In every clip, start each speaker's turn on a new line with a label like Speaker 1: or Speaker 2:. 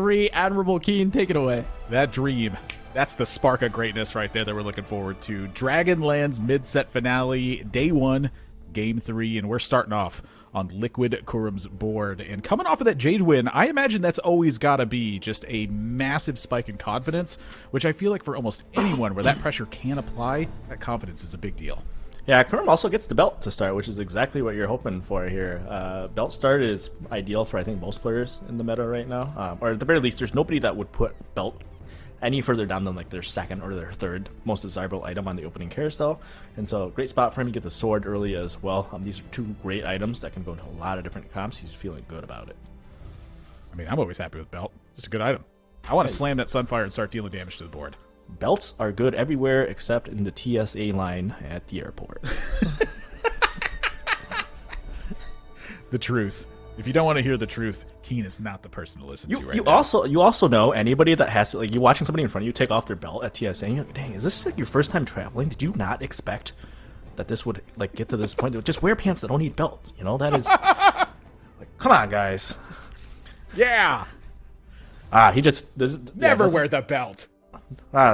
Speaker 1: 3, Admirable Keen, take it away.
Speaker 2: That dream. That's the spark of greatness right there that we're looking forward to. Dragonland's mid-set finale, day 1, game 3, and we're starting off on Liquid Kurum's board. And coming off of that Jade win, I imagine that's always got to be just a massive spike in confidence, which I feel like for almost anyone where that pressure can apply, that confidence is a big deal.
Speaker 3: Yeah, Kurum also gets the belt to start, which is exactly what you're hoping for here. Belt start is ideal for, I think, most players in the meta right now. Or at the very least, there's nobody that would put belt any further down than like their second or their third most desirable item on the opening carousel. And so great spot for him to get the sword early as well. These are two great items that can go into a lot of different comps. He's feeling good about it.
Speaker 2: I mean, I'm always happy with belt. Just a good item. I want to slam that Sunfire and start dealing damage to the board.
Speaker 3: Belts are good everywhere except in the TSA line at the airport.
Speaker 2: The truth. If you don't want to hear the truth, Keen is not the person to listen to right now.
Speaker 3: You also know anybody that has to, like, you're watching somebody in front of you take off their belt at TSA and you're like, dang, is this like your first time traveling? Did you not expect that this would like get to this point? Just wear pants that don't need belts. You know, that is like, come on, guys.
Speaker 2: Yeah.
Speaker 3: He just
Speaker 2: never wear the belt.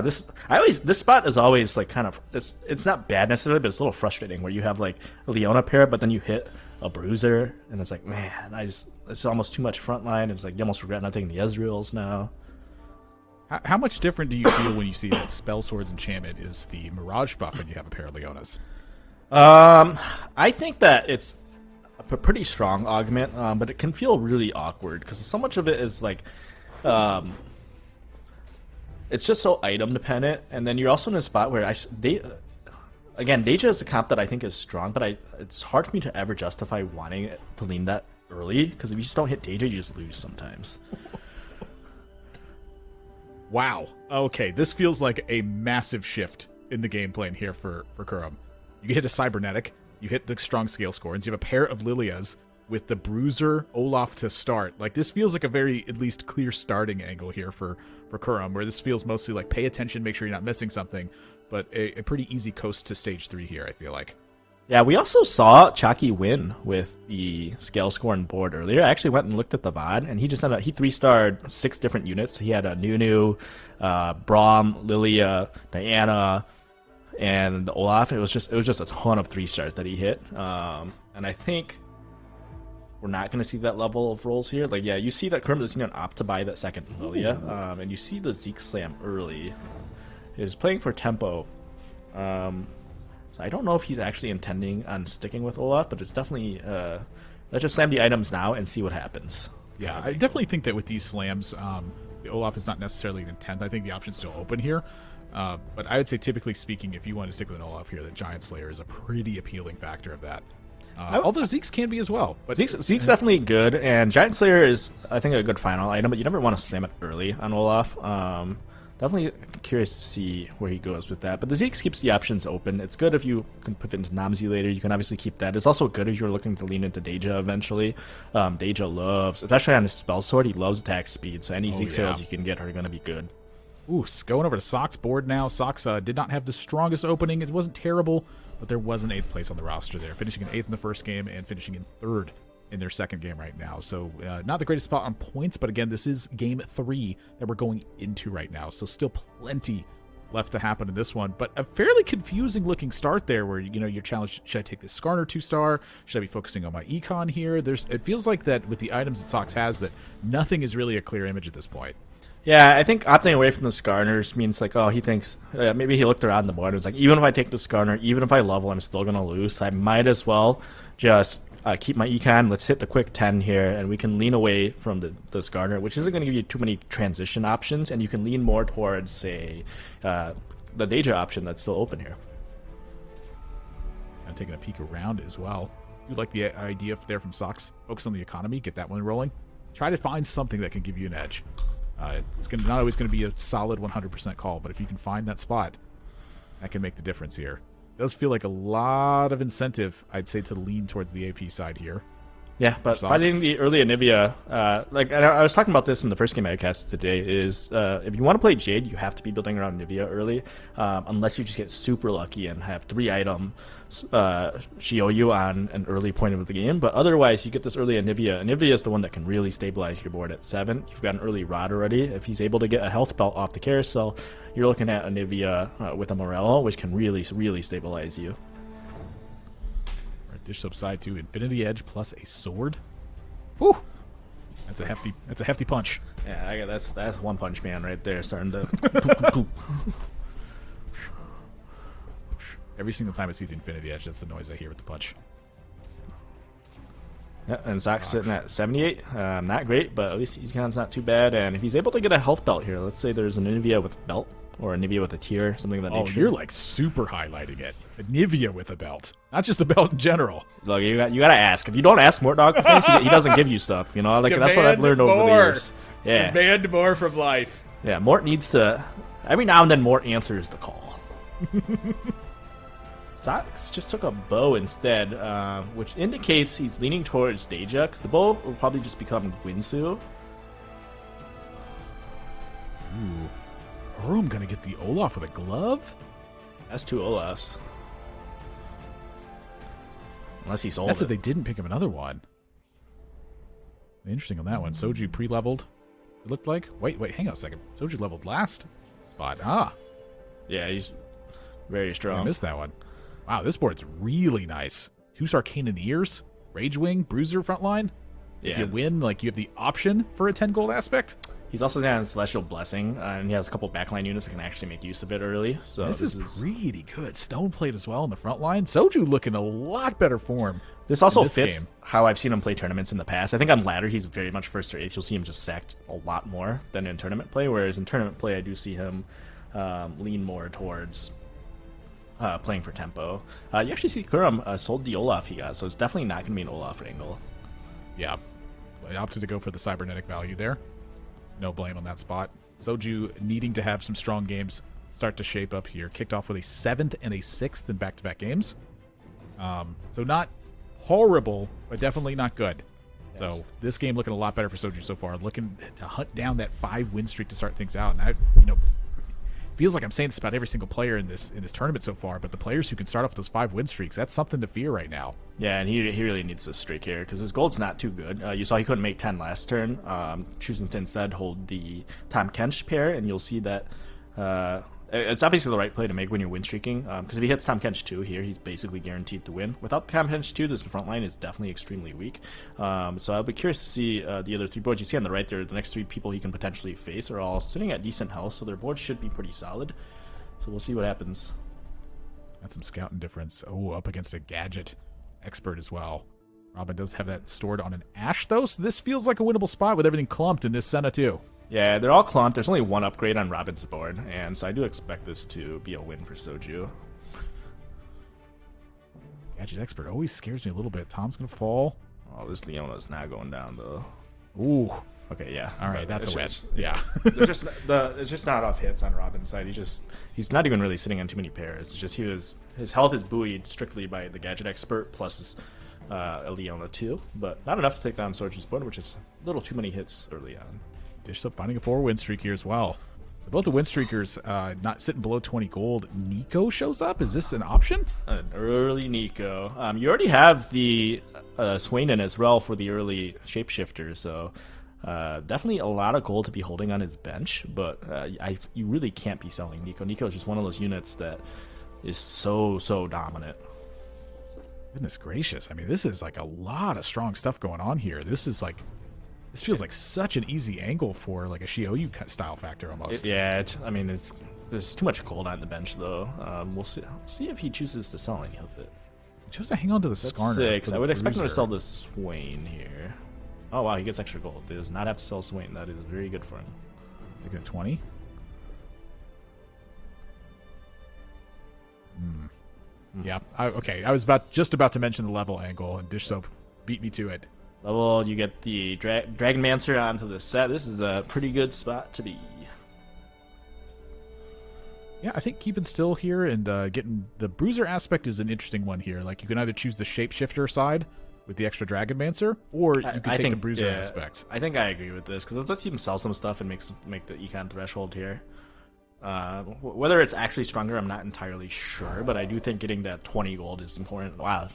Speaker 3: This spot is always like kind of it's not bad necessarily, but it's a little frustrating where you have like a Leona pair, but then you hit a bruiser, and it's like, man, it's almost too much front line. It's like you almost regret not taking the Ezreals now.
Speaker 2: How much different do you feel when you see that Spell Sword's enchantment is the Mirage buff and you have a pair of Leonas?
Speaker 3: I think that it's a pretty strong augment, but it can feel really awkward because so much of it is like it's just so item dependent, and then you're also in a spot where again, Deja is a comp that I think is strong, but it's hard for me to ever justify wanting to lean that early, because if you just don't hit Deja, you just lose sometimes.
Speaker 2: Wow. Okay, this feels like a massive shift in the game plan here for Kurum. You hit a Cybernetic, you hit the strong scale scorns, you have a pair of Lilias with the Bruiser Olaf to start. Like, this feels like a very, at least, clear starting angle here for Kurum, where this feels mostly like pay attention, make sure you're not missing something, but a pretty easy coast to stage 3 here, I feel like.
Speaker 3: Yeah, we also saw Chalky win with the scale scorn board earlier. I actually went and looked at the VOD, and he just he 3-starred 6 different units. He had a Nunu, Braum, Lilia, Diana, and Olaf. And it was just a ton of 3-stars that he hit. And I think we're not going to see that level of rolls here. Like, yeah, you see that Kurum doesn't even opt to buy that second Lilia, and you see the Zeke slam early. He's playing for tempo. So I don't know if he's actually intending on sticking with Olaf, but it's definitely let's just slam the items now and see what happens.
Speaker 2: Yeah, I definitely think that with these slams, the Olaf is not necessarily the intent. I think the option's still open here. But I would say, typically speaking, if you want to stick with an Olaf here, the Giant Slayer is a pretty appealing factor of that. Although Zeke's can be as well. But
Speaker 3: Zeke's definitely good, and Giant Slayer is, I think, a good final item, but you never want to slam it early on Olaf. Definitely curious to see where he goes with that. But the Zeke keeps the options open. It's good if you can put it into Namzi later. You can obviously keep that. It's also good if you're looking to lean into Deja eventually. Deja loves, especially on his spell sword, he loves attack speed. So any Zeke sales you can get are going to be good.
Speaker 2: Ooh, going over to Sock's board now. Sock's did not have the strongest opening. It wasn't terrible, but there was an 8th place on the roster there, finishing in 8th in the first game and finishing in 3rd in their second game right now. So not the greatest spot on points, but again, this is game 3 that we're going into right now. So still plenty left to happen in this one, but a fairly confusing looking start there where, you know, you're challenged, should I take this Skarner 2-star? Should I be focusing on my econ here? It feels like that with the items that Sox has, that nothing is really a clear image at this point.
Speaker 3: Yeah, I think opting away from the Skarners means like, he thinks, maybe he looked around the board and was like, even if I take the Skarner, even if I level, I'm still going to lose. I might as well just keep my econ. Let's hit the quick 10 here, and we can lean away from the Skarner, which isn't going to give you too many transition options, and you can lean more towards, say, the Deja option that's still open here.
Speaker 2: I'm taking a peek around as well. You like the idea there from Sox? Focus on the economy, get that one rolling. Try to find something that can give you an edge. It's not always going to be a solid 100% call, but if you can find that spot, that can make the difference here. It does feel like a lot of incentive, I'd say, to lean towards the AP side here.
Speaker 3: Yeah, but
Speaker 2: Socks.
Speaker 3: finding the early Anivia, like I was talking about this in the first game I cast today, is if you want to play Jade, you have to be building around Anivia early, unless you just get super lucky and have 3-item Shioyu on an early point of the game. But otherwise, you get this early Anivia. Anivia is the one that can really stabilize your board at 7. You've got an early Rod already. If he's able to get a health belt off the carousel, you're looking at Anivia with a Morello, which can really, really stabilize you.
Speaker 2: Dishsoap side 2, Infinity Edge plus a sword. Whew! That's a hefty punch.
Speaker 3: Yeah, that's One Punch Man right there, starting to.
Speaker 2: Every single time I see the Infinity Edge, that's the noise I hear with the punch.
Speaker 3: Yeah, and Zach's sitting at 78. Not great, but at least he's not too bad. And if he's able to get a health belt here, let's say there's an Nivea with a belt or a Nivea with a tier, something of that nature.
Speaker 2: You're like super highlighting it. A Nivea with a belt, not just a belt in general.
Speaker 3: Look, you gotta ask. If you don't ask Mort Dog for things, he doesn't give you stuff. You know, like that's what I've learned over the years. Yeah,
Speaker 2: demand more from life.
Speaker 3: Yeah, Mort needs to. Every now and then, Mort answers the call. Sox just took a bow instead, which indicates he's leaning towards Deja, because the bow will probably just become Gwinsu.
Speaker 2: Ooh. I'm gonna get the Olaf with a glove?
Speaker 3: That's 2 Olafs. Unless he sold
Speaker 2: That's
Speaker 3: it.
Speaker 2: if they didn't pick him another one. Interesting on that one. Soju pre-leveled, it looked like. Wait, hang on a second. Soju leveled last spot.
Speaker 3: Yeah, he's very strong.
Speaker 2: I missed that one. Wow, this board's really nice. 2 Sarcanon Ears, Rage Wing, Bruiser frontline.
Speaker 3: Yeah.
Speaker 2: If you win, like, you have the option for a 10 gold aspect.
Speaker 3: He's also got Celestial Blessing, and he has a couple backline units that can actually make use of it early. So
Speaker 2: this is pretty good. Stoneplate as well in the front line. Soju looking a lot better form.
Speaker 3: This also
Speaker 2: this
Speaker 3: fits
Speaker 2: game.
Speaker 3: how I've seen him play tournaments in the past. I think on ladder he's very much 1st or 8th. You'll see him just sacked a lot more than in tournament play, whereas in tournament play I do see him lean more towards playing for tempo. You actually see Kurum sold the Olaf he got, so it's definitely not going to be an Olaf angle.
Speaker 2: Yeah. I opted to go for the cybernetic value there. No blame on that spot. Soju needing to have some strong games start to shape up here. Kicked off with a 7th and a 6th in back-to-back games. So not horrible, but definitely not good. Yes. So this game looking a lot better for Soju so far. Looking to hunt down that 5 win streak to start things out. And feels like I'm saying this about every single player in this tournament so far, but the players who can start off those 5 win streaks, that's something to fear right now.
Speaker 3: Yeah, and he really needs this streak here because his gold's not too good. You saw he couldn't make 10 last turn, choosing to instead hold the Tom Kench pair, and you'll see that it's obviously the right play to make when you're win streaking, because if he hits Tom Kench 2 here, he's basically guaranteed to win. Without Tom Kench 2, this front line is definitely extremely weak. So I'll be curious to see the other 3 boards. You see on the right there, the next 3 people he can potentially face are all sitting at decent health, so their board should be pretty solid. So we'll see what happens.
Speaker 2: That's some scouting difference. Oh, up against a gadget expert as well. Robin does have that stored on an Ash, though, so this feels like a winnable spot with everything clumped in this Senna, too.
Speaker 3: Yeah, they're all clumped. There's only 1 upgrade on Robin's board, and so I do expect this to be a win for Soju.
Speaker 2: Gadget expert always scares me a little bit. Tom's going to fall.
Speaker 3: Oh, this Leona's not going down, though.
Speaker 2: Ooh.
Speaker 3: Okay, yeah.
Speaker 2: All right, that's a win. Yeah.
Speaker 3: It's just not enough hits on Robin's side. He's not even really sitting on too many pairs. It's just his health is buoyed strictly by the Gadget expert plus a Leona too, but not enough to take down Soju's board, which is a little too many hits early on.
Speaker 2: Dishsoap finding a 4 win streak here as well. So both the win streakers not sitting below 20 gold. Nico shows up. Is this an option?
Speaker 3: An early Nico. You already have the Swain in as well for the early shapeshifter, so definitely a lot of gold to be holding on his bench, but you really can't be selling Nico. Nico is just one of those units that is so dominant.
Speaker 2: Goodness gracious. I mean, this is like a lot of strong stuff going on here. This feels like such an easy angle for like a Shioyu style factor almost.
Speaker 3: There's too much gold on the bench though. We'll see if he chooses to sell any of it.
Speaker 2: He chose to hang on to the Skarner.
Speaker 3: 6. I would expect him to sell the Swain here. Oh wow, he gets extra gold. He does not have to sell Swain. That is very good for him.
Speaker 2: He's thinking 20. Yeah. Okay. I was just about to mention the level angle, and Dishsoap beat me to it.
Speaker 3: Level, you get the Dragonmancer onto the set. This is a pretty good spot to be.
Speaker 2: Yeah, I think keeping still here and getting the Bruiser aspect is an interesting one here. Like, you can either choose the Shapeshifter side with the extra Dragonmancer, or you could take
Speaker 3: think,
Speaker 2: the Bruiser aspect.
Speaker 3: I think I agree with this because it lets you sell some stuff and make the econ threshold here. Whether it's actually stronger, I'm not entirely sure, but I do think getting that 20 gold is important. Wow,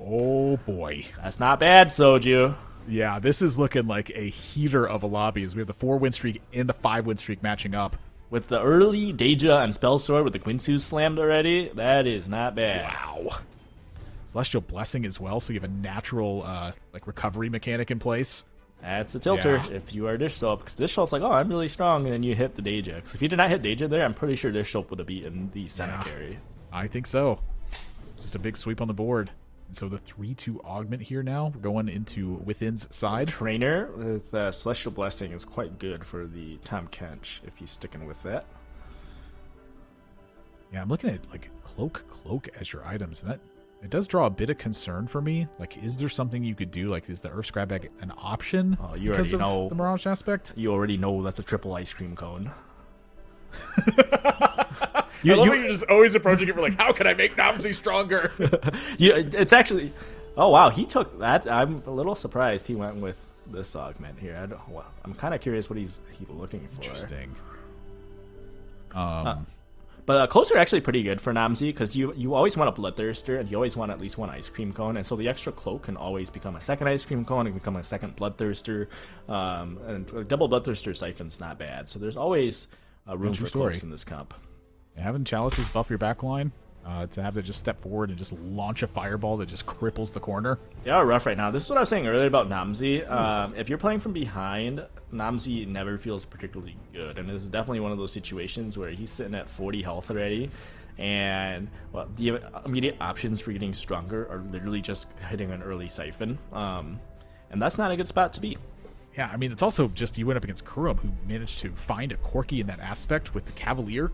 Speaker 2: Oh boy,
Speaker 3: that's not bad, Soju.
Speaker 2: Yeah, this is looking like a heater of a lobby as we have the 4-win streak and the 5-win streak matching up.
Speaker 3: With the early Deja and Spell Sword with the Quinsu slammed already, that is not bad.
Speaker 2: Wow. Celestial Blessing as well, so you have a natural like recovery mechanic in place.
Speaker 3: That's a tilter if you are Dishsoap, because Dishsoap's like, oh, I'm really strong, and then you hit the Deja. Because if you did not hit Deja there, I'm pretty sure Dishsoap would have beaten the center carry.
Speaker 2: I think so. Just a big sweep on the board. And so the 3-2 augment here now. We're going into Within's side.
Speaker 3: Trainer with Celestial Blessing is quite good for the Tom Kench, if he's sticking with that.
Speaker 2: Yeah, I'm looking at like Cloak as your items, and that it does draw a bit of concern for me. Like, is there something you could do? Like, is the Earth Grab Bag an option
Speaker 3: you
Speaker 2: because
Speaker 3: already
Speaker 2: of
Speaker 3: know
Speaker 2: the Mirage aspect?
Speaker 3: You already know that's a triple ice cream cone.
Speaker 2: I love how you're just always approaching it for like, how can I make Namzi stronger?
Speaker 3: It's actually, oh wow, he took that. I'm a little surprised he went with this augment here. I'm kind of curious what he's looking for.
Speaker 2: Interesting.
Speaker 3: But cloaks are actually pretty good for Namzi because you always want a Bloodthirster and you always want at least one ice cream cone, and so the extra cloak can always become a second ice cream cone, it can become a second Bloodthirster, and a double Bloodthirster siphon's not bad. So there's always room for cloaks in this comp.
Speaker 2: Having Chalices buff your backline, to have to just step forward and just launch a fireball that just cripples the corner.
Speaker 3: They are rough right now. This is what I was saying earlier about Namzi. If you're playing from behind, Namzi never feels particularly good, and this is definitely one of those situations where he's sitting at 40 health already, and the immediate options for getting stronger are literally just hitting an early siphon, and that's not a good spot to be.
Speaker 2: Yeah, I mean, it's also just you went up against Kurumx, who managed to find a Corki in that aspect with the Cavalier.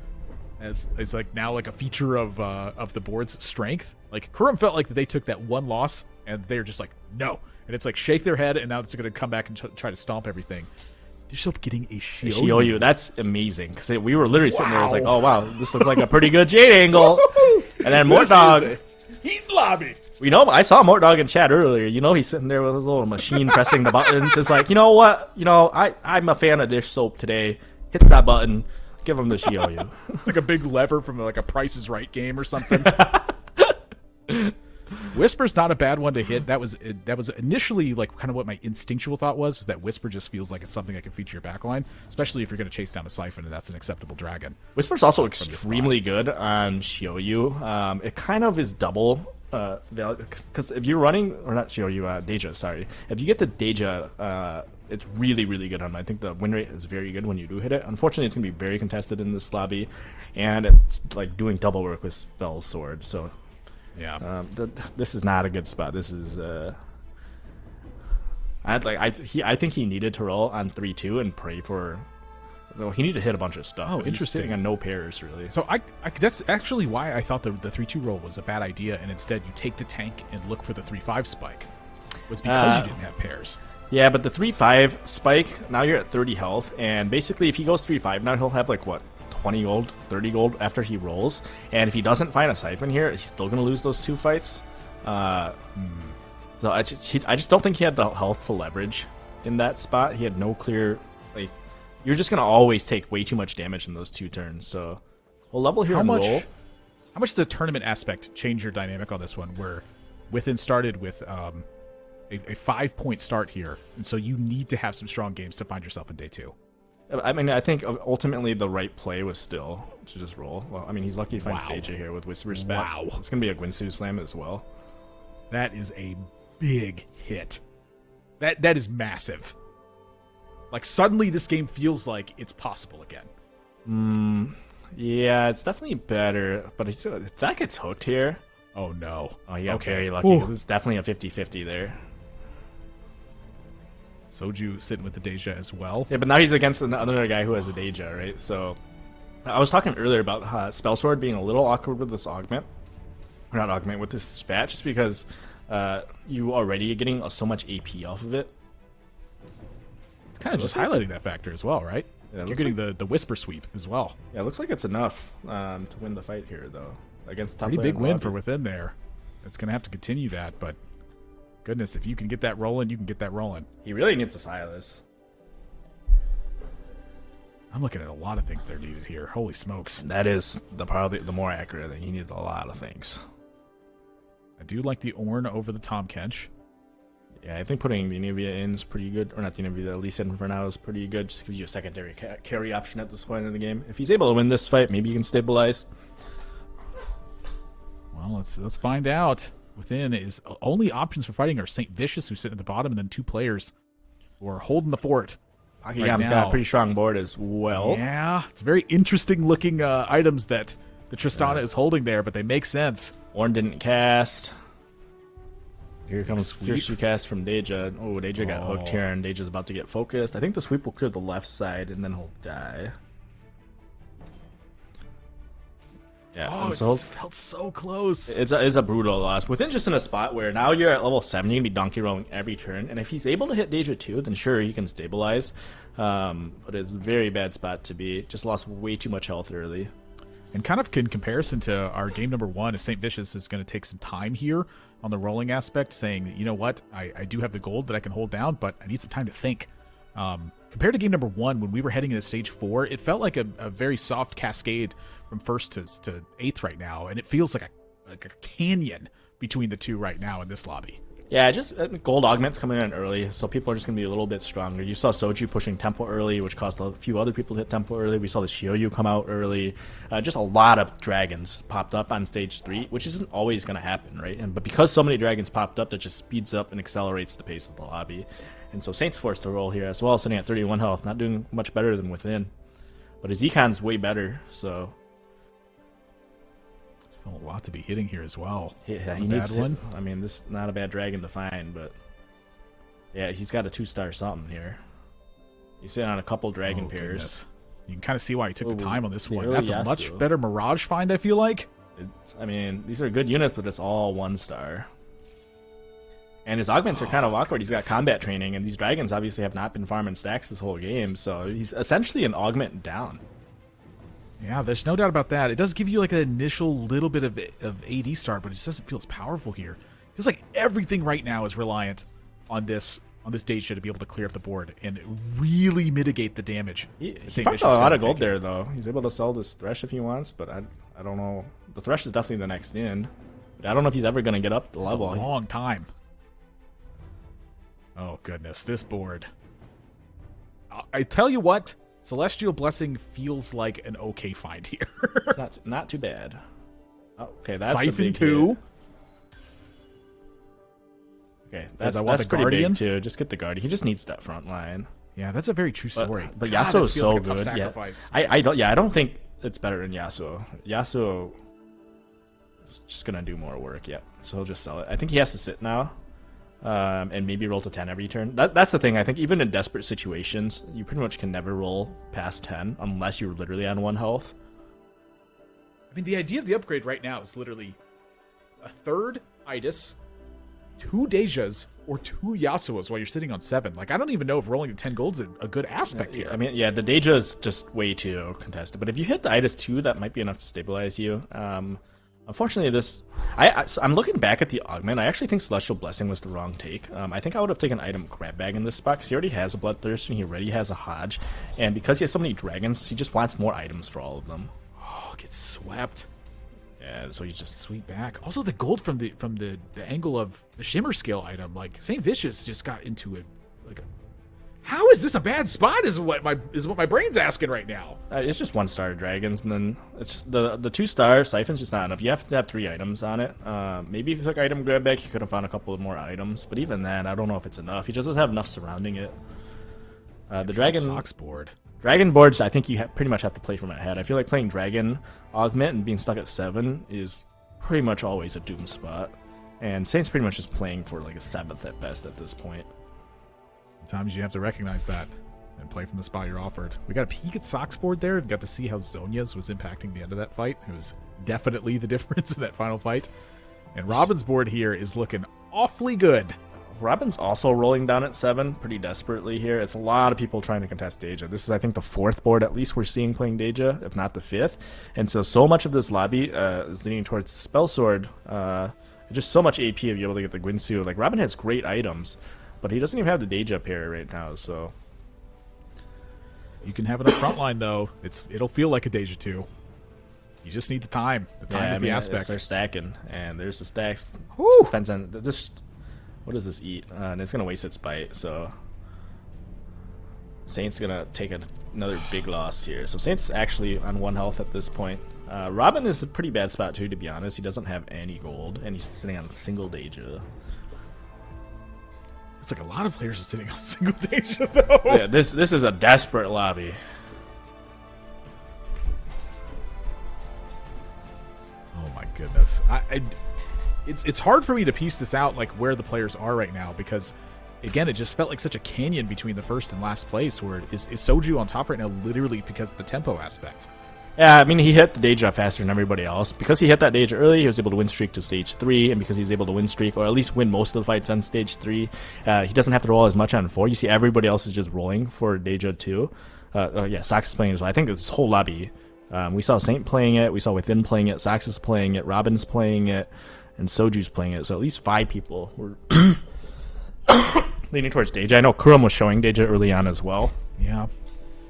Speaker 2: As like now like a feature of the board's strength. Like Kurumx felt like they took that one loss and they're just like no, and it's like shake their head and now it's going to come back and try to stomp everything. Dishsoap getting a Shioyu.
Speaker 3: That's amazing because we were literally sitting there. I was like, oh wow, this looks like a pretty good Jade angle. And then Mortdog.
Speaker 2: Heat lobby.
Speaker 3: We know. I saw Mortdog in chat earlier. You know, he's sitting there with his little machine pressing the buttons. It's like, you know what? You know, I'm a fan of Dishsoap today. Hits that button. Give him the Shioyu.
Speaker 2: It's like a big lever from like a Price is Right game or something. Whisper's not a bad one to hit. That was initially like kind of what my instinctual thought was that Whisper just feels like it's something that can feature your backline, especially if you're going to chase down a Siphon and that's an acceptable dragon.
Speaker 3: Whisper's also extremely good on Shioyu. It kind of is double value because if you're running, or not Shioyu, Deja, sorry. If you get the Deja, it's really, really good on him. I think the win rate is very good when you do hit it. Unfortunately, it's going to be very contested in this lobby, and it's like doing double work with Spell Sword. So,
Speaker 2: yeah,
Speaker 3: this is not a good spot. This is I think he needed to roll on 3-2 and pray for. Well, he needed to hit a bunch of stuff.
Speaker 2: Oh, interesting.
Speaker 3: He's on no pairs really.
Speaker 2: So I that's actually why I thought the 3-2 roll was a bad idea, and instead you take the tank and look for the 3-5 spike. Was because you didn't have pairs.
Speaker 3: Yeah, but the 3-5 spike, now you're at 30 health, and basically if he goes 3-5, now he'll have like, what, 20 gold, 30 gold after he rolls, and if he doesn't find a Siphon here, he's still going to lose those two fights. So I just don't think he had the health to leverage in that spot. He had no clear, like, you're just going to always take way too much damage in those 2 turns, so we'll level here and roll.
Speaker 2: How much does the tournament aspect change your dynamic on this one, where Within started with a 5-point start here, and so you need to have some strong games to find yourself in day 2.
Speaker 3: I mean, I think ultimately the right play was still to just roll. Well, I mean, he's lucky to find Deja here with Whisper's back.
Speaker 2: Wow.
Speaker 3: It's going to be a Gwinsu slam as well.
Speaker 2: That is a big hit. That is massive. Like, suddenly this game feels like it's possible again.
Speaker 3: Yeah, it's definitely better, but if that gets hooked here...
Speaker 2: Oh, no.
Speaker 3: Oh, yeah, okay. Very lucky. It's definitely a 50-50 there.
Speaker 2: Soju sitting with the Deja as well.
Speaker 3: Yeah, but now he's against another guy who has a Deja, right? So I was talking earlier about Spell Sword being a little awkward with this augment. Or not augment, with this spat, just because you already are getting so much AP off of it.
Speaker 2: It's kind of just highlighting that factor as well, right?
Speaker 3: Yeah,
Speaker 2: you're getting the Whisper sweep as well.
Speaker 3: Yeah, it looks like it's enough to win the fight here, though. Against the top
Speaker 2: pretty big
Speaker 3: player in the
Speaker 2: win
Speaker 3: lobby.
Speaker 2: for Within there. It's going to have to continue that, but Goodness, if you can get that rolling, you can get that rolling.
Speaker 3: He really needs a Silas.
Speaker 2: I'm looking at a lot of things that are needed here. Holy smokes.
Speaker 3: That is probably the more accurate thing. He needs a lot of things.
Speaker 2: I do like the Ornn over the Tom Kench.
Speaker 3: Yeah, I think putting the Nivea in is pretty good. Or not the Nivea, the Lee Sin for now is pretty good. Just gives you a secondary carry option at this point in the game. If he's able to win this fight, maybe he can stabilize.
Speaker 2: Well, let's find out. Within is only options for fighting are Saintvicious, who's sitting at the bottom, and then 2 players who are holding the fort.
Speaker 3: Pockygom's got a pretty strong board as well.
Speaker 2: Yeah, it's very interesting looking items that the Tristana is holding there, but they make sense.
Speaker 3: Ornn didn't cast. Here comes first cast from Deja. Oh, Deja got hooked here, and Deja's about to get focused. I think the sweep will clear the left side, and then he'll die. Yeah,
Speaker 2: it felt so close.
Speaker 3: It's a brutal loss. Within just in a spot where now you're at level 7, you can be donkey rolling every turn, and if he's able to hit Deja too, then sure, he can stabilize. But it's a very bad spot to be. Just lost way too much health early.
Speaker 2: And kind of in comparison to our game number 1, Saintvicious is going to take some time here on the rolling aspect, saying, you know what, I do have the gold that I can hold down, but I need some time to think. Compared to game number 1, when we were heading into stage 4, it felt like a very soft cascade from 1st to 8th right now, and it feels like a canyon between the two right now in this lobby.
Speaker 3: Yeah, just gold augments coming in early, so people are just going to be a little bit stronger. You saw Soju pushing tempo early, which caused a few other people to hit tempo early. We saw the Shioyu come out early. Just a lot of dragons popped up on stage 3, which isn't always going to happen, right? But because so many dragons popped up, that just speeds up and accelerates the pace of the lobby. And so Saint's forced to roll here as well, sitting at 31 health, not doing much better than Within. But his econ's way better, so...
Speaker 2: Still a lot to be hitting here as well.
Speaker 3: Yeah, he needs one. I mean, this is not a bad dragon to find, but yeah, he's got a 2-star something here. He's sitting on a couple dragon pairs.
Speaker 2: Goodness. You can kind of see why he took the time on this one.
Speaker 3: Really
Speaker 2: That's a much better Mirage find, I feel like.
Speaker 3: I mean, these are good units, but it's all 1-star. And his augments are kind of awkward. He's got combat training, and these dragons obviously have not been farming stacks this whole game, so he's essentially an augment down.
Speaker 2: Yeah, there's no doubt about that. It does give you like an initial little bit of AD start, but it just doesn't feel as powerful here. It feels like everything right now is reliant on this Deja to be able to clear up the board and really mitigate the damage.
Speaker 3: He pumped a lot of gold there, though. He's able to sell this Thresh if he wants, but I don't know. The Thresh is definitely the next in. But I don't know if he's ever going to get up the level.
Speaker 2: It's a long time. Oh, goodness. This board. I tell you what. Celestial Blessing feels like an okay find here.
Speaker 3: It's not too bad. Oh, okay, that's
Speaker 2: Siphon 2.
Speaker 3: Okay, that's pretty big too. Just get the Guardian. He just needs that front line.
Speaker 2: Yeah, that's a very true story.
Speaker 3: But Yasuo is so
Speaker 2: like
Speaker 3: good.
Speaker 2: Sacrifice.
Speaker 3: Yeah. I don't think it's better than Yasuo. Yasuo is just gonna do more work. Yeah, so he'll just sell it. I think he has to sit now. And maybe roll to 10 every turn. That's the thing. I think even in desperate situations, you pretty much can never roll past 10 unless you're literally on 1 health.
Speaker 2: I mean, the idea of the upgrade right now is literally a 3rd Idis, 2 Dejas, or 2 Yasuos while you're sitting on 7. Like, I don't even know if rolling to 10 gold's a good aspect here.
Speaker 3: I mean, yeah, the Deja is just way too contested. But if you hit the Idis 2, that might be enough to stabilize you. Unfortunately, I'm looking back at the augment. I actually think Celestial Blessing was the wrong take. I think I would have taken item grab bag in this spot because he already has a Bloodthirst and he already has a Hodge. And because he has so many dragons, he just wants more items for all of them.
Speaker 2: Oh, gets swept.
Speaker 3: Yeah, so he's just
Speaker 2: sweep back. Also, the gold from the angle of the Shimmer Scale item, like Saintvicious just got into it. Like, how is this a bad spot? Is what my brain's asking right now.
Speaker 3: It's just 1-star dragons, and then it's just the 2-star Siphon's just not enough. You have to have 3 items on it. Maybe if you took item grab back, you could have found a couple of more items, but even then, I don't know if it's enough. He just doesn't have enough surrounding it. The dragon
Speaker 2: Sox board.
Speaker 3: Dragon boards, I think you pretty much have to play from ahead. I feel like playing dragon augment and being stuck at 7 is pretty much always a doom spot, and Saint's pretty much just playing for like a 7th at best at this point.
Speaker 2: Sometimes you have to recognize that and play from the spot you're offered. We got a peek at Sox board there and got to see how Zhonya's was impacting the end of that fight. It was definitely the difference in that final fight. And Robin's board here is looking awfully good.
Speaker 3: Robin's also rolling down at 7 pretty desperately here. It's a lot of people trying to contest Deja. This is, I think, the 4th board at least we're seeing playing Deja, if not the 5th. And so much of this lobby is leaning towards Spell Sword just so much AP to be able to get the Guinsoo. Like, Robin has great items, but he doesn't even have the Deja pair right now, so...
Speaker 2: You can have it up front line, though. It'll feel like a Deja 2. You just need the time. The time is the aspect.
Speaker 3: They're stacking, and there's the stacks.
Speaker 2: Woo!
Speaker 3: Depends on... Just, what does this eat? And it's going to waste its bite, so... Saint's going to take another big loss here. So Saint's actually on 1 health at this point. Robin is a pretty bad spot too, to be honest. He doesn't have any gold, and he's sitting on a single Deja.
Speaker 2: It's like a lot of players are sitting on single Deja, though.
Speaker 3: Yeah, this is a desperate lobby.
Speaker 2: Oh my goodness. It's hard for me to piece this out, like where the players are right now, because again, it just felt like such a canyon between the first and last place. Where is Soju on top right now, literally because of the tempo aspect?
Speaker 3: Yeah, I mean, he hit the Deja faster than everybody else. Because he hit that Deja early, he was able to win streak to stage 3, and because he's able to win streak, or at least win most of the fights on stage 3, he doesn't have to roll as much on 4. You see everybody else is just rolling for Deja 2. Yeah, Sox is playing as well. I think this whole lobby. We saw Saint playing it, we saw Within playing it, Sox is playing it, Robin's playing it, and Soju's playing it. So at least 5 people were leaning towards Deja. I know Kurumx was showing Deja early on as well.
Speaker 2: Yeah.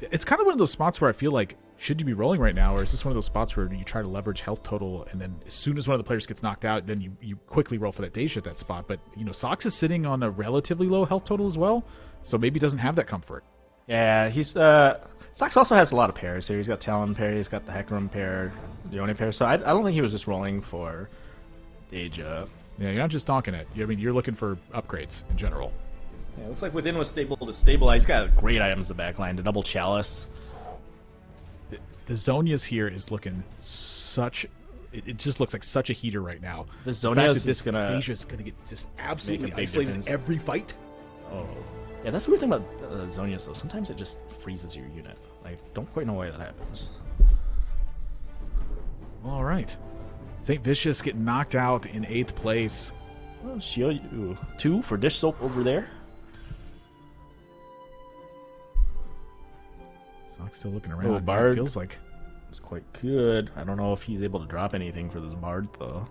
Speaker 2: It's kind of one of those spots where I feel like, should you be rolling right now, or is this one of those spots where you try to leverage health total, and then as soon as one of the players gets knocked out, then you quickly roll for that Deja at that spot? But, Sox is sitting on a relatively low health total as well, so maybe he doesn't have that comfort.
Speaker 3: Yeah, he's... Sox also has a lot of pairs here. He's got Talon pair, he's got the Hecarim pair, the Yone pair, so I don't think he was just rolling for Deja.
Speaker 2: Yeah, you're not just donking it. I mean, you're looking for upgrades in general.
Speaker 3: Yeah, it looks like Within was able to stabilize. He's got great items in the backline, the double Chalice.
Speaker 2: The Zonia's here is looking such... It just looks like such a heater right now.
Speaker 3: The Zonia's
Speaker 2: is
Speaker 3: going to...
Speaker 2: Deja's going to get just absolutely
Speaker 3: big
Speaker 2: isolated in
Speaker 3: difference.
Speaker 2: every fight.
Speaker 3: Oh. Yeah, that's the weird thing about Zonia's, though. Sometimes it just freezes your unit. I don't quite know why that happens.
Speaker 2: All right. Saintvicious getting knocked out in 8th place.
Speaker 3: Oh, Shio 2 for Dishsoap over there.
Speaker 2: Sock's still looking around.
Speaker 3: Oh, Bard.
Speaker 2: It feels like
Speaker 3: it's quite good. I don't know if he's able to drop anything for this Bard, though.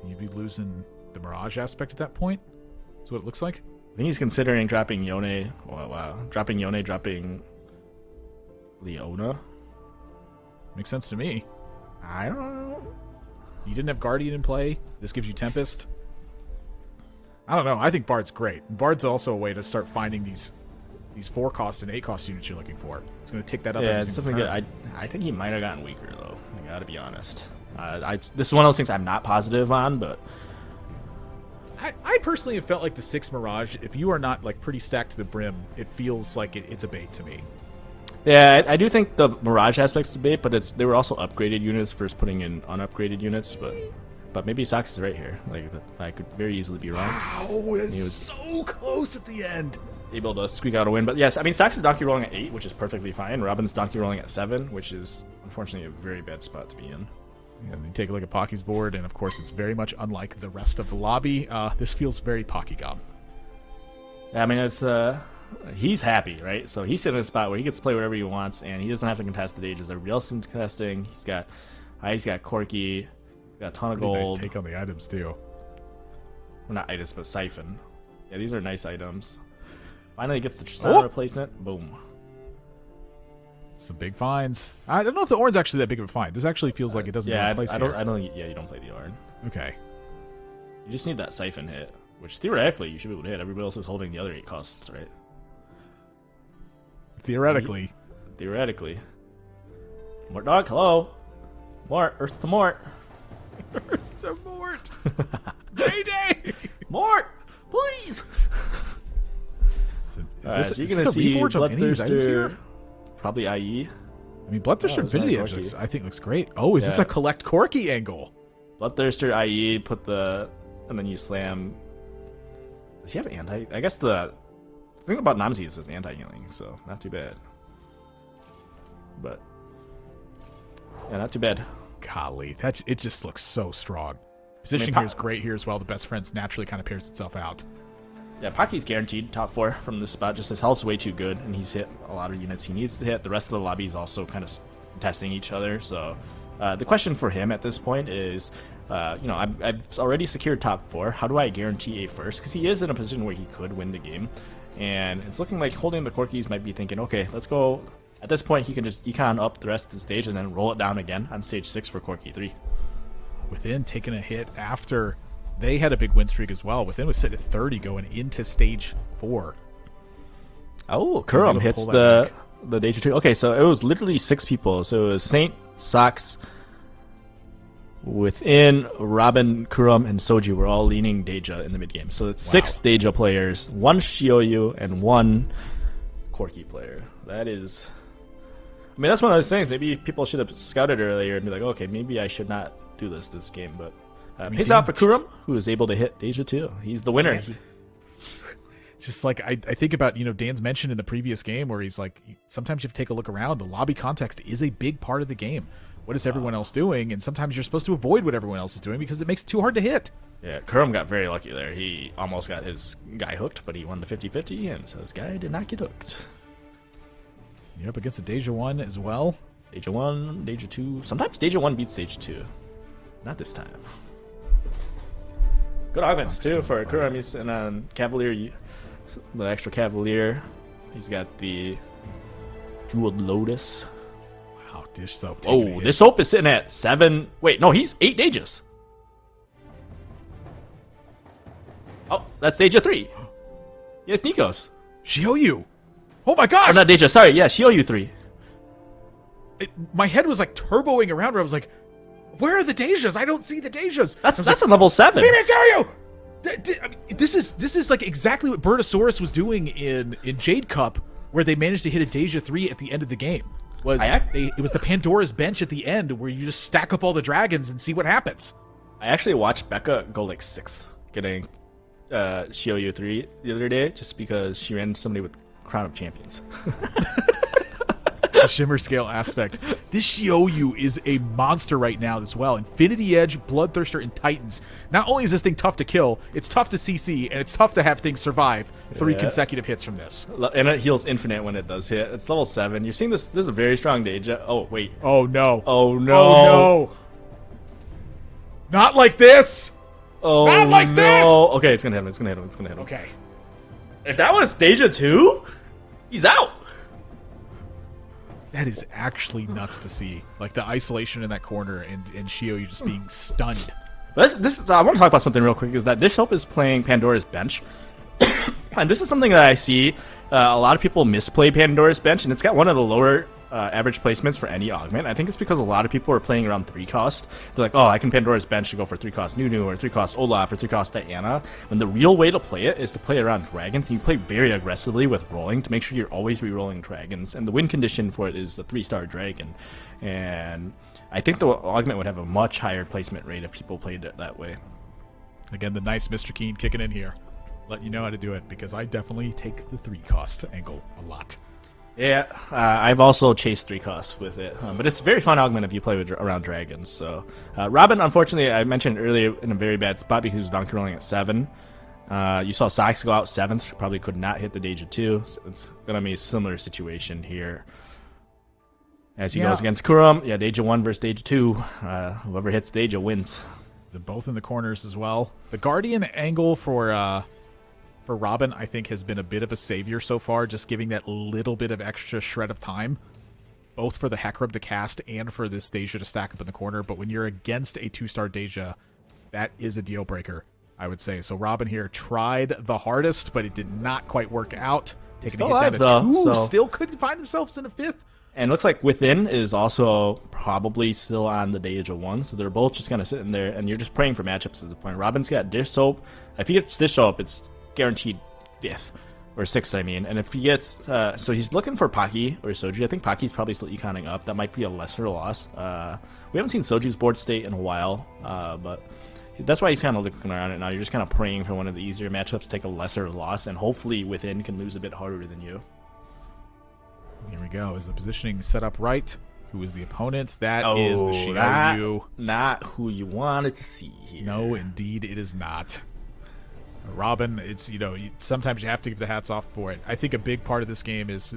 Speaker 2: you'd be losing the Mirage aspect at that point. That's what it looks like.
Speaker 3: I think he's considering dropping Yone. Wow. Dropping Yone, dropping Leona.
Speaker 2: Makes sense to me.
Speaker 3: I don't know.
Speaker 2: You didn't have Guardian in play. This gives you Tempest. I don't know. I think Bard's great. Bard's also a way to start finding these 4-cost and 8-cost units you're looking for. It's going to take that up.
Speaker 3: Yeah, it's something good. I think he might have gotten weaker, though. I gotta be honest. This is one of those things I'm not positive on, but
Speaker 2: I personally have felt like the 6 Mirage, if you are not like pretty stacked to the brim, it feels like it's a bait to me.
Speaker 3: yeah, I do think the Mirage aspect's debate, but they were also upgraded units versus putting in unupgraded units. But maybe Sox is right here. Like, I could very easily be wrong.
Speaker 2: Wow, it's so close at the end.
Speaker 3: Able to squeak out a win, but yes, I mean Sox is donkey rolling at 8, which is perfectly fine. Robin's donkey rolling at 7, which is unfortunately a very bad spot to be in.
Speaker 2: Yeah, and you take a look at Pocky's board, and of course it's very much unlike the rest of the lobby. This feels very Pockygom.
Speaker 3: I mean, it's he's happy, right? So he's sitting in a spot where he gets to play whatever he wants, and he doesn't have to contest the Dejas. Everybody else is contesting. He's got Corky, he's got a ton of
Speaker 2: Pretty
Speaker 3: gold.
Speaker 2: nice take on the items too.
Speaker 3: Well, not items, but Siphon. Yeah, these are nice items. Finally gets the Tristana replacement. Boom.
Speaker 2: Some big finds. I don't know if the Orn's actually that big of a find. This actually feels like it doesn't
Speaker 3: yeah,
Speaker 2: have a place
Speaker 3: I
Speaker 2: here.
Speaker 3: don't. Yeah, you don't play the Orn.
Speaker 2: Okay.
Speaker 3: You just need that Siphon hit, which theoretically you should be able to hit. Everybody else is holding the other 8 costs, right?
Speaker 2: Theoretically.
Speaker 3: Theoretically. Mort Dog, hello. Mort, Earth to Mort.
Speaker 2: Earth to Mort. Mayday.
Speaker 3: Mort, please.
Speaker 2: Is
Speaker 3: so you're going to see Bloodthirster, probably IE.
Speaker 2: I mean, Bloodthirster Infinity Edge looks, I think looks great. Oh, is this a collect Corky angle?
Speaker 3: Bloodthirster, IE, and then you slam. Does he have anti? I guess the thing about Namzi is it's anti-healing, so not too bad. But, yeah, not too bad.
Speaker 2: Golly, it just looks so strong. Positioning here is great here as well. The best friends naturally kind of pairs itself out.
Speaker 3: Yeah, Pocky's guaranteed top 4 from this spot. Just his health's way too good, and he's hit a lot of units he needs to hit. The rest of the lobby is also kind of testing each other, so The question for him at this point is, I've already secured top 4. How do I guarantee a first? Because he is in a position where he could win the game. And it's looking like holding the Corkis might be thinking, okay, let's go. At this point, he can just econ up the rest of the stage and then roll it down again on stage 6 for Corki 3.
Speaker 2: Within taking a hit after they had a big win streak as well. Within was sitting at 30 going into stage 4.
Speaker 3: Oh, Kurum hits the Deja 2. Okay, so it was literally 6 people. So it was Saint, Sox, Within, Robin, Kurum, and Soji were all leaning Deja in the mid game. So it's 6 Deja players, 1 Shioyu, and 1 Corki player. That is... I mean, that's one of those things. Maybe people should have scouted earlier and be like, okay, maybe I should not do this game. But pays out for Kurum, who is able to hit Deja 2. He's the winner.
Speaker 2: Just like I think about, Dan's mentioned in the previous game where he's like, sometimes you have to take a look around. The lobby context is a big part of the game. What is everyone else doing? And sometimes you're supposed to avoid what everyone else is doing because it makes it too hard to hit.
Speaker 3: Yeah, Kurum got very lucky there. He almost got his guy hooked, but he won the 50-50, and so his guy did not get hooked.
Speaker 2: You're up against the Deja 1 as well.
Speaker 3: Deja 1, Deja 2. Sometimes Deja 1 beats Deja 2. Not this time. Good offense, too, for Kurum. He's in on Cavalier, the extra Cavalier. He's got the Jeweled Lotus.
Speaker 2: Wow, Dishsoap.
Speaker 3: Oh, Dishsoap is sitting at 7. Wait, no, he's 8 Dejas. Oh, that's Deja 3. Yes, Nikos.
Speaker 2: Shioyu. Oh my gosh!
Speaker 3: Or not Deja, sorry, yeah, Shioyu 3.
Speaker 2: My head was like turboing around where I was like, where are the Dejas? I don't see the Dejas.
Speaker 3: That's a level 7.
Speaker 2: Leave me Shioyu! This is like exactly what Bertosaurus was doing in Jade Cup, where they managed to hit a Deja 3 at the end of the game. It was the Pandora's Bench at the end where you just stack up all the dragons and see what happens.
Speaker 3: I actually watched Becca go like 6th, getting Shioyu 3 the other day, just because she ran somebody with Crown of Champions.
Speaker 2: The shimmer scale aspect. This Shioyu is a monster right now as well. Infinity Edge, Bloodthirster, and Titans. Not only is this thing tough to kill, it's tough to CC, and it's tough to have things survive 3 consecutive hits from this.
Speaker 3: And it heals infinite when it does hit. It's level 7. You're seeing this. This is a very strong Deja. Oh, wait.
Speaker 2: Oh, no.
Speaker 3: Oh, no.
Speaker 2: Oh, no. Not like this.
Speaker 3: Oh,
Speaker 2: Not like this.
Speaker 3: Okay, it's going to hit him. It's going to hit him. It's going to hit him.
Speaker 2: Okay.
Speaker 3: If that was Deja 2, he's out.
Speaker 2: That is actually nuts to see. Like the isolation in that corner and Shioyu just being stunned.
Speaker 3: I want to talk about something real quick. Is that Dishsoap is playing Pandora's Bench, and this is something that I see a lot of people misplay Pandora's Bench, and it's got one of the lower average placements for any augment. I think it's because a lot of people are playing around 3 cost. They're like, oh, I can Pandora's Bench to go for 3 cost Nunu or 3 cost Olaf or 3 cost Diana. When the real way to play it is to play around dragons, and you play very aggressively with rolling to make sure you're always re-rolling dragons. And the win condition for it is the 3-star dragon. And I think the augment would have a much higher placement rate if people played it that way.
Speaker 2: Again, the nice Mr. Keen kicking in here. Letting you know how to do it, because I definitely take the 3 cost angle a lot.
Speaker 3: Yeah, I've also chased 3 costs with it, but it's a very fun augment if you play with around dragons. So Robin, unfortunately, I mentioned earlier, in a very bad spot because he was donkey rolling at 7. You saw Sox go out 7th, probably could not hit the Deja 2. So it's gonna be a similar situation here as he goes against Kurum. Yeah, Deja 1 versus Deja 2. Whoever hits Deja wins.
Speaker 2: They're both in the corners as well. The Guardian angle for Robin, I think, has been a bit of a savior so far, just giving that little bit of extra shred of time, both for the Hekrub to cast and for this Deja to stack up in the corner. But when you're against a 2-star Deja, that is a deal breaker, I would say. So Robin here tried the hardest, but it did not quite work out. Taking a hit down to 2, still couldn't find themselves in a 5th.
Speaker 3: And looks like Within is also probably still on the Deja 1, so they're both just kind of sitting there, and you're just praying for matchups at the point. Robin's got Dishsoap. If he gets Dishsoap, it's guaranteed 5th or 6th, I mean. And if he gets so he's looking for Pocky or Soji. I think Pocky's probably still econing up. That might be a lesser loss. We haven't seen Soji's board state in a while, but that's why he's kind of looking around it now. You're just kind of praying for one of the easier matchups, take a lesser loss, and hopefully Within can lose a bit harder than you.
Speaker 2: Here we go. Is the positioning set up right? Who is the opponent? That is the Shioyu.
Speaker 3: Not who you wanted to see here.
Speaker 2: No, indeed it is not. Robin, it's, sometimes you have to give the hats off for it. I think a big part of this game is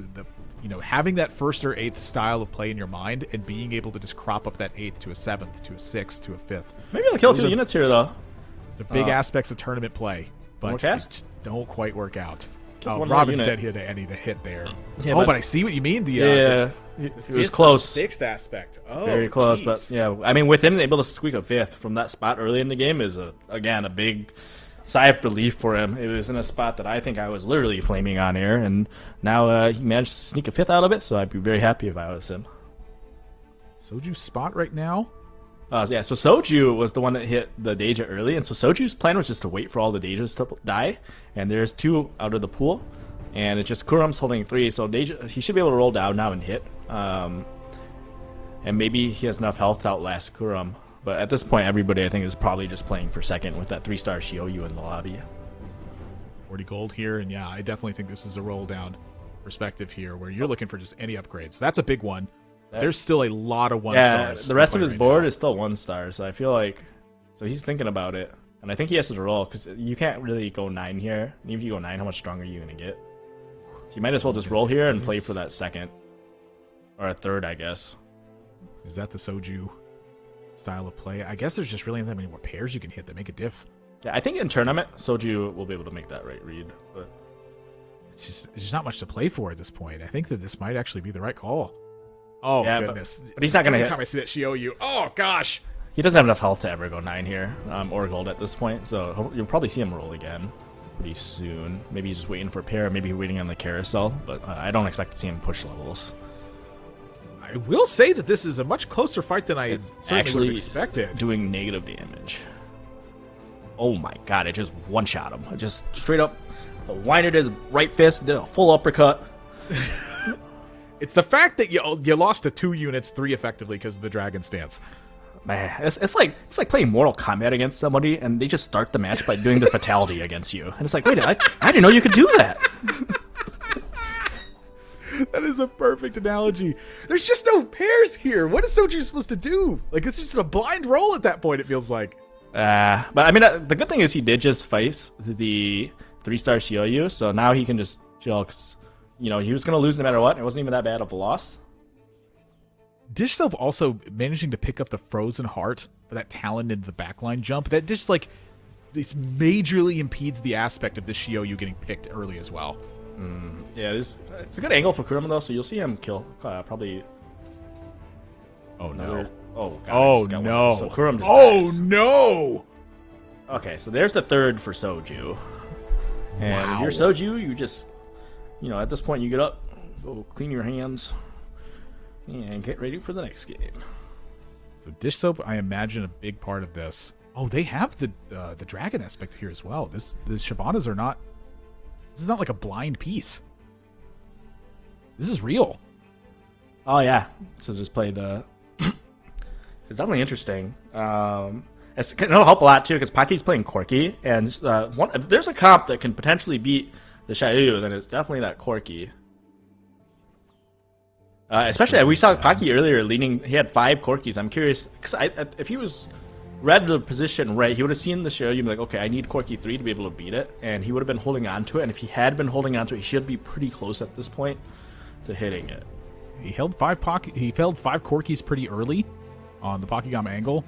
Speaker 2: having that first or eighth style of play in your mind and being able to just crop up that eighth to a seventh, to a sixth, to a fifth.
Speaker 3: Maybe I'll kill a few units here, though.
Speaker 2: Those are big aspects of tournament play, but they just don't quite work out. Robin's dead here to any the hit there.
Speaker 3: Yeah,
Speaker 2: but I see what you mean.
Speaker 3: It was close.
Speaker 2: Sixth aspect. Oh,
Speaker 3: very close, but yeah, I mean, with him able to squeak a fifth from that spot early in the game is again a big sigh of relief for him. It was in a spot that I think I was literally flaming on air, and now he managed to sneak a fifth out of it, so I'd be very happy if I was him.
Speaker 2: Soju's spot right now?
Speaker 3: So Soju was the one that hit the Deja early, and so Soju's plan was just to wait for all the Dejas to die, and there's 2 out of the pool, and it's just Kurumx holding 3, so Deja, he should be able to roll down now and hit, and maybe he has enough health to outlast Kurum. But at this point, everybody, I think, is probably just playing for second with that 3-star Shioyu in the lobby.
Speaker 2: 40 gold here, and yeah, I definitely think this is a roll down perspective here, where you're looking for just any upgrades. That's a big one. There's still a lot of 1-stars.
Speaker 3: The rest of his board is still 1-star, so I feel like... So he's thinking about it, and I think he has to roll, because you can't really go 9 here. And even if you go 9, how much stronger are you going to get? So you might as well just roll here and play for that second. Or a third, I guess.
Speaker 2: Is that the Soju style of play? I guess there's just really not that many more pairs you can hit that make a diff.
Speaker 3: Yeah, I think in tournament, Soju will be able to make that right read. But
Speaker 2: it's just not much to play for at this point. I think that this might actually be the right call. Oh, yeah, goodness.
Speaker 3: But he's not going to hit.
Speaker 2: Every time I see that Shioyu, oh, gosh.
Speaker 3: He doesn't have enough health to ever go 9 here, or gold at this point, so you'll probably see him roll again pretty soon. Maybe he's just waiting for a pair, maybe he's waiting on the carousel, but I don't expect to see him push levels.
Speaker 2: I will say that this is a much closer fight than I certainly would have expected.
Speaker 3: Doing negative damage. Oh my god, it just one-shot him. It just straight up winded his right fist, did a full uppercut.
Speaker 2: It's the fact that you lost to 2 units, 3 effectively because of the dragon stance.
Speaker 3: Man, it's like playing Mortal Kombat against somebody, and they just start the match by doing the fatality against you. And it's like, wait, I didn't know you could do that.
Speaker 2: That is a perfect analogy. There's just no pairs here. What is Soju supposed to do? Like, it's just a blind roll at that point, it feels like.
Speaker 3: But I mean, the good thing is he did just face the 3-star Shioyu, so now he can just chill, because, he was going to lose no matter what. It wasn't even that bad of a loss.
Speaker 2: Dishsoap also managing to pick up the Frozen Heart for that talent into the backline jump. That just, this majorly impedes the aspect of this Shioyu getting picked early as well.
Speaker 3: Yeah, it's a good angle for Kuruma, though, so you'll see him kill probably...
Speaker 2: Oh, no.
Speaker 3: Oh, God.
Speaker 2: Oh, no.
Speaker 3: So Kuruma just dies.
Speaker 2: No!
Speaker 3: Okay, so there's the third for Soju. And if you're Soju, you just... at this point, you get up, go clean your hands, and get ready for the next game.
Speaker 2: So Dishsoap, I imagine, a big part of this. Oh, they have the dragon aspect here as well. The Shyvanas are not... This is not like a blind piece. This is real.
Speaker 3: Oh, yeah. So just play the... It's definitely interesting. It'll help a lot, too, because Pocky's playing Corki, and if there's a comp that can potentially beat the Shioyu, then it's definitely that Corki. Especially, we saw Pocky earlier leading. He had 5 Corkis. I'm curious, because if he was read the position right, he would have seen the Shioyu and be like, okay, I need Corki 3 to be able to beat it, and he would have been holding on to it, and if he had been holding on to it, he should be pretty close at this point to hitting it.
Speaker 2: He held 5 Corkis pretty early on the Pockygom angle.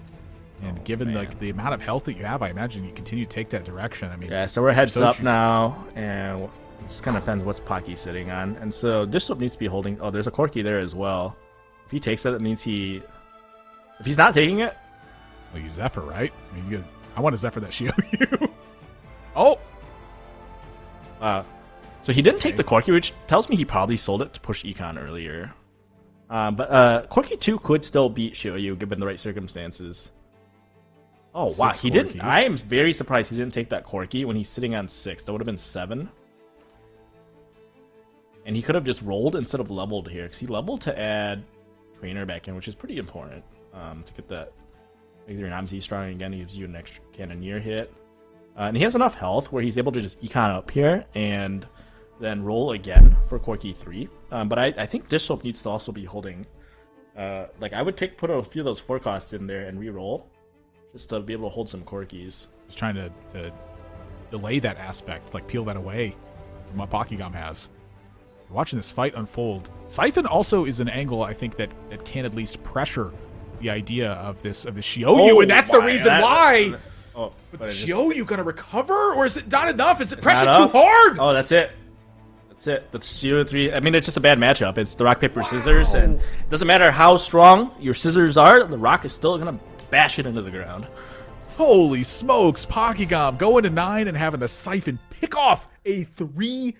Speaker 2: And given the amount of health that you have, I imagine you continue to take that direction. I mean,
Speaker 3: yeah. So we're heads up now, and it just kind of depends what's Pocky sitting on. And so Dishsoap needs to be holding. Oh, there's a Corki there as well. If he takes that, it means if he's not taking it,
Speaker 2: well, he's Zephyr, right? I mean, I want to Zephyr that Shioyu. Oh,
Speaker 3: so he didn't take the Corki, which tells me he probably sold it to push Econ earlier. But Corki 2 could still beat Shioyu given the right circumstances. Oh, wow, he didn't. I am very surprised he didn't take that Corki when he's sitting on 6. That would have been 7. And he could have just rolled instead of leveled here, because he leveled to add Trainer back in, which is pretty important to get that. Make your Namzi strong again. He gives you an extra Cannoneer hit. And he has enough health where he's able to just econ up here and then roll again for Corki 3. But I think Dishsoap needs to also be holding. I would put a few of those forecasts in there and re-roll, just to be able to hold some Corkis.
Speaker 2: Just trying to delay that aspect, peel that away from what Pockygom has. Watching this fight unfold. Siphon also is an angle I think that can at least pressure the idea of this Xiaoyu, and that's the reason why. But Xiaoyu gonna recover, or is it not enough? Is it pressure too hard?
Speaker 3: Oh, that's it. That's it. That's 0-3. I mean, it's just a bad matchup. It's the rock, paper, scissors, and it doesn't matter how strong your scissors are, the rock is still gonna bash it into the ground.
Speaker 2: Holy smokes, Pockygom going to 9 and having the Siphon pick off a 3